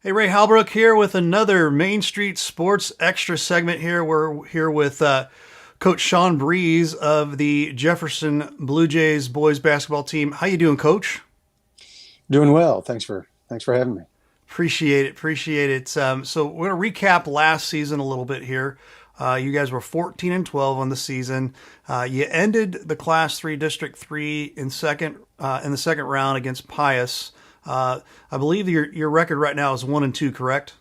Hey, Ray Halbrook here with another Main Street Sports Extra segment here. We're here with Coach Sean Breeze of the Jefferson Bluejays boys basketball team. How you doing, Coach? Doing well. Thanks for having me. Appreciate it. Appreciate it. So we're going to recap last season a little bit here. You guys were 14-12 on the season. You ended the Class 3 District 3 in the second round against Pius. I believe your record right now is 1-2, correct?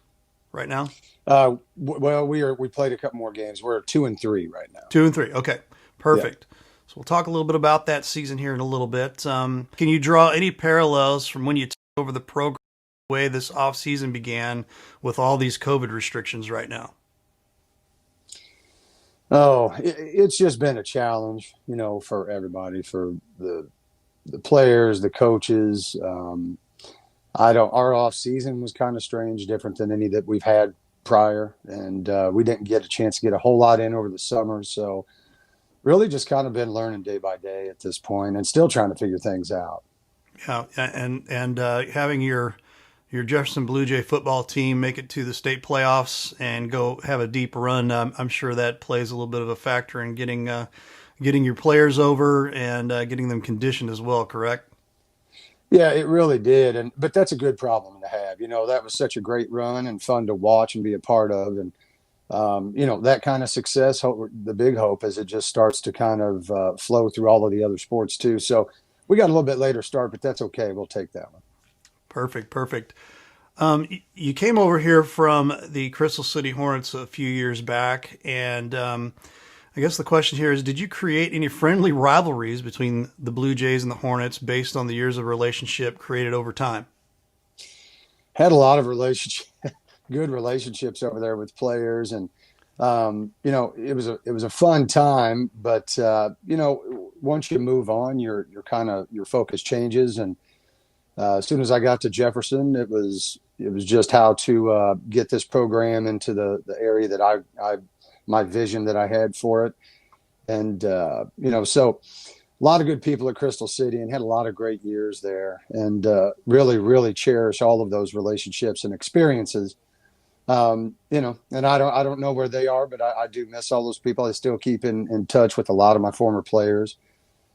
Right now, Well, we played a couple more games. We're 2-3 right now. 2-3. Okay, Yeah. perfect. So we'll talk a little bit about that season here in a little bit. Can you draw any parallels from when you took over the program, the way this off season began with all these COVID restrictions right now? Oh, it's just been a challenge, for everybody, for the players, the coaches. I don't. Our off season was kind of strange, different than any that we've had prior, and we didn't get a chance to get a whole lot in over the summer. So really, just kind of been learning day by day at this point, and still trying to figure things out. Yeah, and having your Jefferson Blue Jay football team make it to the state playoffs and go have a deep run. I'm sure that plays a little bit of a factor in getting your players over and getting them conditioned as well. Correct? Yeah, it really did, but that's a good problem to have. That was such a great run and fun to watch and be a part of, and that kind of success. The big hope is it just starts to kind of flow through all of the other sports too. So we got a little bit later start, but that's okay. We'll take that one. Perfect, perfect. You came over here from the Crystal City Hornets a few years back, and I guess the question here is: did you create any friendly rivalries between the Blue Jays and the Hornets based on the years of relationship created over time? Had a lot of good relationships over there with players, and it was a fun time. But once you move on, your focus changes. And as soon as I got to Jefferson, it was just how to get this program into the area that I my vision that I had for it. And so a lot of good people at Crystal City and had a lot of great years there, and really, really cherish all of those relationships and experiences. And I don't know where they are, but I do miss all those people. I still keep in touch with a lot of my former players.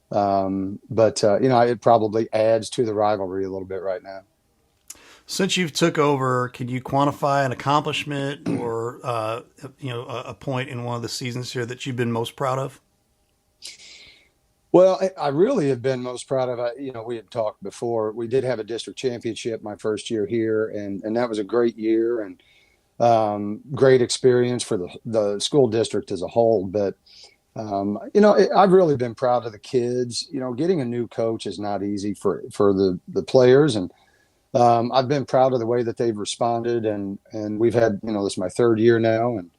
But it probably adds to the rivalry a little bit right now. Since you've took over, can you quantify an accomplishment or a point in one of the seasons here that you've been most proud of? Well, I really have been most proud of. We had talked before. We did have a district championship my first year here, and that was a great year and great experience for the school district as a whole. But I've really been proud of the kids. Getting a new coach is not easy for the players, and I've been proud of the way that they've responded. And we've had, this is my third year now, and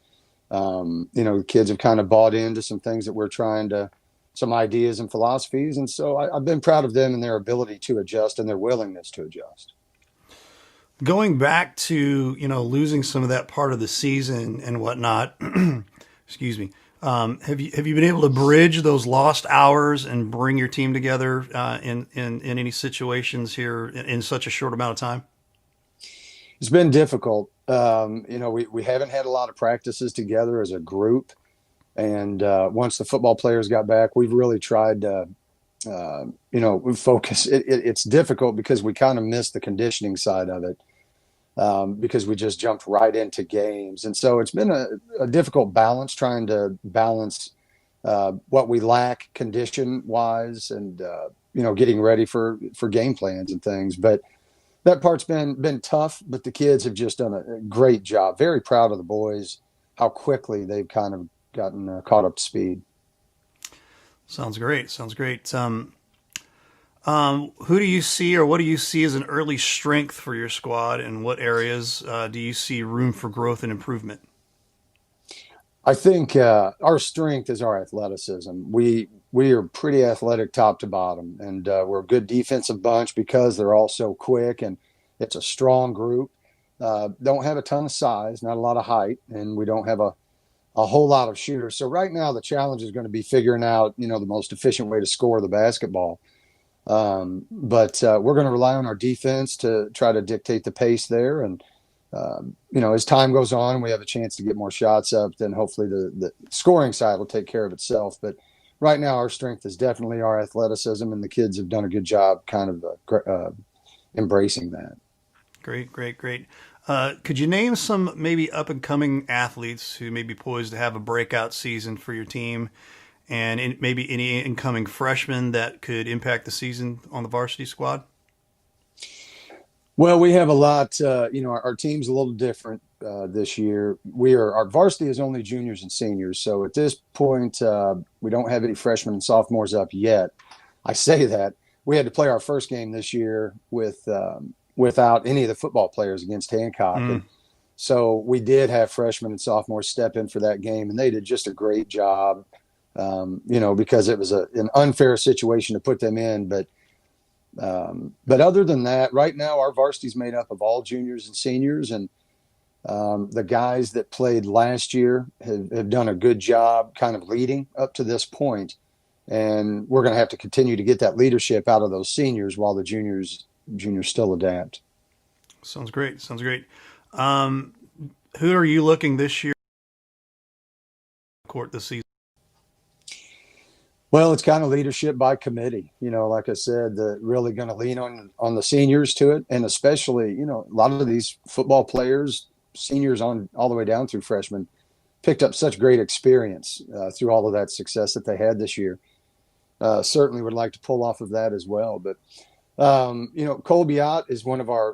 the kids have kind of bought into some things that we're trying to, some ideas and philosophies. And so I've been proud of them and their ability to adjust and their willingness to adjust. Going back to losing some of that part of the season and whatnot, excuse me. Have you been able to bridge those lost hours and bring your team together in any situations here in such a short amount of time? It's been difficult. We haven't had a lot of practices together as a group. And once the football players got back, we've really tried to, we focus. It's difficult because we kind of missed the conditioning side of it, because we just jumped right into games. And so it's been a difficult balance, trying to balance what we lack condition wise and, getting ready for game plans and things. But that part's been tough, but the kids have just done a great job. Very proud of the boys, how quickly they've kind of gotten caught up to speed. Sounds great. Sounds great. Who do you see, or what do you see as an early strength for your squad, and what areas do you see room for growth and improvement? I think our strength is our athleticism. We are pretty athletic top to bottom, and we're a good defensive bunch because they're all so quick, and it's a strong group. Don't have a ton of size, not a lot of height, and we don't have a whole lot of shooters. So right now the challenge is going to be figuring out, the most efficient way to score the basketball. But we're going to rely on our defense to try to dictate the pace there, and as time goes on, we have a chance to get more shots up, then hopefully the scoring side will take care of itself. But right now, our strength is definitely our athleticism, and the kids have done a good job kind of embracing that. Great, great, great. Could you name some maybe up and coming athletes who may be poised to have a breakout season for your team, and maybe any incoming freshmen that could impact the season on the varsity squad? Well, we have a lot. Our team's a little different this year. Our varsity is only juniors and seniors, so at this point, we don't have any freshmen and sophomores up yet. I say that we had to play our first game this year without any of the football players against Hancock, and Mm, so we did have freshmen and sophomores step in for that game, and they did just a great job. Because it was an unfair situation to put them in, but other than that, right now our varsity is made up of all juniors and seniors, and the guys that played last year have done a good job kind of leading up to this point. And we're going to have to continue to get that leadership out of those seniors while the juniors still adapt. sounds great. Sounds great. Um, who are you looking this year court this season? Well, it's kind of leadership by committee. Like I said, really going to lean on the seniors to it, and especially, a lot of these football players, seniors on all the way down through freshmen, picked up such great experience through all of that success that they had this year. Certainly would like to pull off of that as well. But Cole Biot is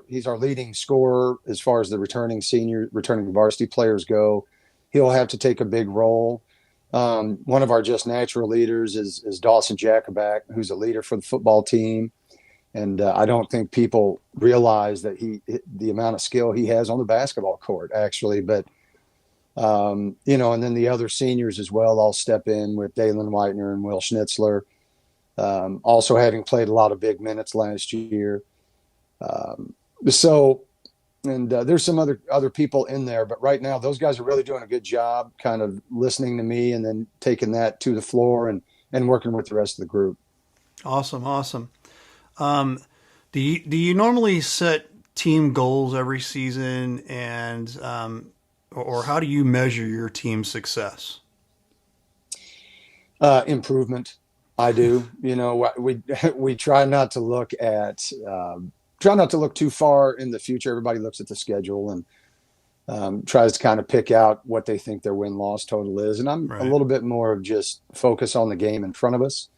he's our leading scorer as far as the returning varsity players go. He'll have to take a big role. One of our just natural leaders is Dawson Jacobak, who's a leader for the football team. And I don't think people realize that the amount of skill he has on the basketball court, actually. But, and then the other seniors as well, all step in with Dalen Whitener and Will Schnitzler, also having played a lot of big minutes last year. Um, so and there's some other people in there, but right now those guys are really doing a good job kind of listening to me and then taking that to the floor and working with the rest of the group. Awesome, awesome. Um, do you normally set team goals every season, and or how do you measure your team's success? Improvement. I do. We try not to try not to look too far in the future. Everybody looks at the schedule and tries to kind of pick out what they think their win loss total is. And I'm a Right. little bit more of just focus on the game in front of us.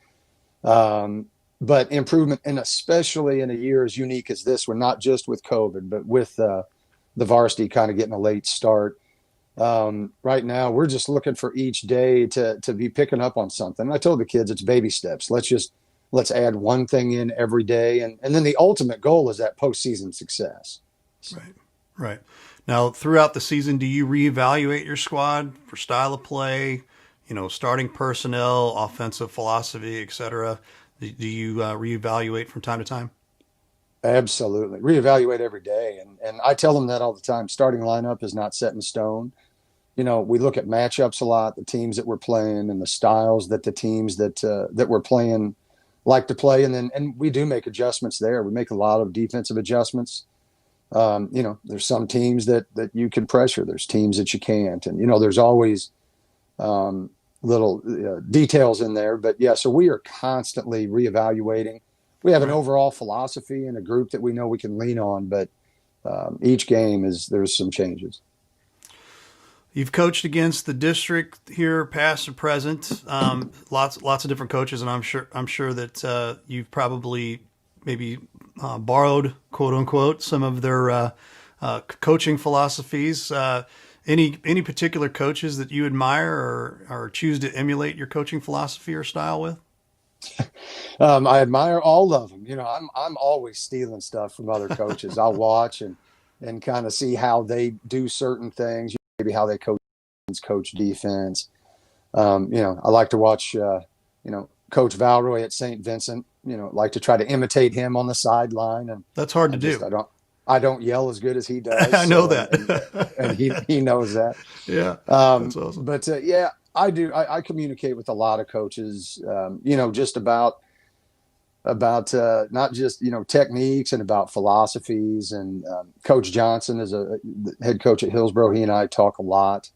Um, but improvement, and especially in a year as unique as this one, not just with COVID, but with the varsity kind of getting a late start. Right now, we're just looking for each day to be picking up on something. I told the kids it's baby steps. Let's add one thing in every day, and then the ultimate goal is that postseason success. Right. Right. Now, throughout the season, do you reevaluate your squad for style of play, starting personnel, offensive philosophy, etc.? Do you reevaluate from time to time? Absolutely, reevaluate every day, and I tell them that all the time. Starting lineup is not set in stone. We look at matchups a lot, the teams that we're playing, and the styles that the teams that we're playing like to play, and we do make adjustments there. We make a lot of defensive adjustments. There's some teams that you can pressure. There's teams that you can't, and there's always little details in there. But yeah, so we are constantly reevaluating. We have an Right. overall philosophy and a group that we know we can lean on, but each game there's some changes. You've coached against the district here, past and present. Lots of different coaches, and I'm sure that you've probably maybe borrowed, quote unquote, some of their coaching philosophies. Any particular coaches that you admire or choose to emulate your coaching philosophy or style with? I admire all of them. I'm always stealing stuff from other coaches. I'll watch and kind of see how they do certain things, maybe how they coach defense. I like to watch, Coach Valroy at St. Vincent. Like to try to imitate him on the sideline, and That's hard I to just do. I don't yell as good as he does. I know So and that. he knows that. Yeah, that's awesome. But yeah, I do. I communicate with a lot of coaches. Just about about not just techniques and about philosophies. And Coach Johnson is the head coach at Hillsborough. He and I talk a lot.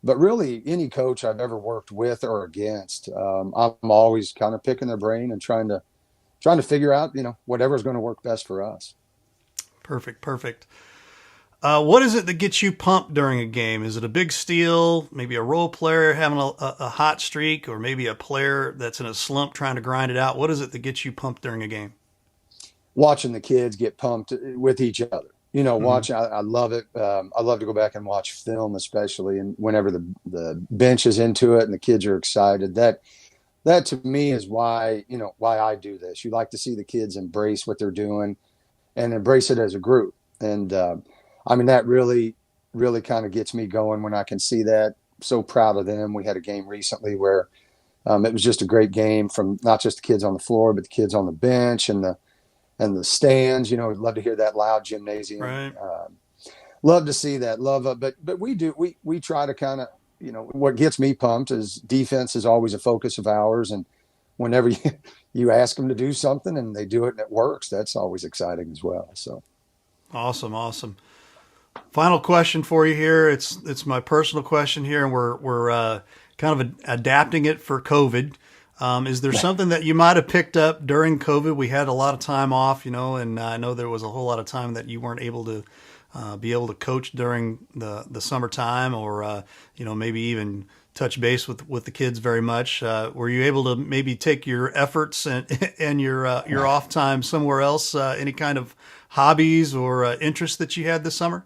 But really, any coach I've ever worked with or against, I'm always kind of picking their brain and trying to figure out whatever's going to work best for us. Perfect, perfect. What is it that gets you pumped during a game? Is it a big steal, maybe a role player having a hot streak, or maybe a player that's in a slump trying to grind it out? What is it that gets you pumped during a game? Watching the kids get pumped with each other. Mm-hmm. I love it. I love to go back and watch film, especially, and whenever the bench is into it and the kids are excited. That to me is why I do this. You like to see the kids embrace what they're doing and embrace it as a group. And that really, really kind of gets me going when I can see that. So proud of them. We had a game recently where it was just a great game from not just the kids on the floor, but the kids on the bench and the stands. I'd love to hear that loud gymnasium. Right. Love to see that. But we try to kind of, what gets me pumped is defense is always a focus of ours. And whenever you ask them to do something and they do it and it works, that's always exciting as well. So Awesome, awesome. Final question for you here. It's my personal question here, and we're kind of adapting it for COVID. Is there something that you might have picked up during COVID? We had a lot of time off, and I know there was a whole lot of time that you weren't able to be able to coach during the summertime, or maybe even touch base with the kids very much. Were you able to maybe take your efforts and your off time somewhere else? Any kind of hobbies or interests that you had this summer?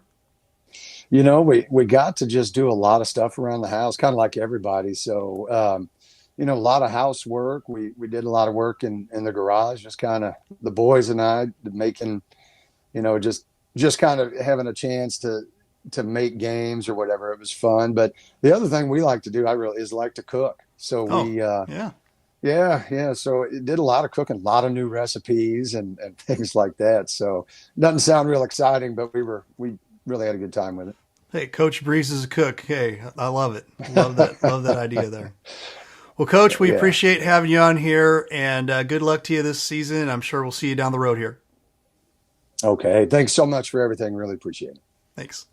we got to just do a lot of stuff around the house, kind of like everybody. So, a lot of housework. We did a lot of work in the garage, just kind of the boys and I making, just kind of having a chance to make games or whatever. It was fun. But the other thing we like to do, is like to cook. So Yeah. yeah. So it did a lot of cooking, a lot of new recipes and things like that. So doesn't sound real exciting, but we really had a good time with it. Hey, Coach Breeze is a cook. Hey, I love it. Love that. Love that idea there. Well, Coach, we Yeah. appreciate having you on here, and good luck to you this season. I'm sure we'll see you down the road here. Okay. Thanks so much for everything. Really appreciate it. Thanks.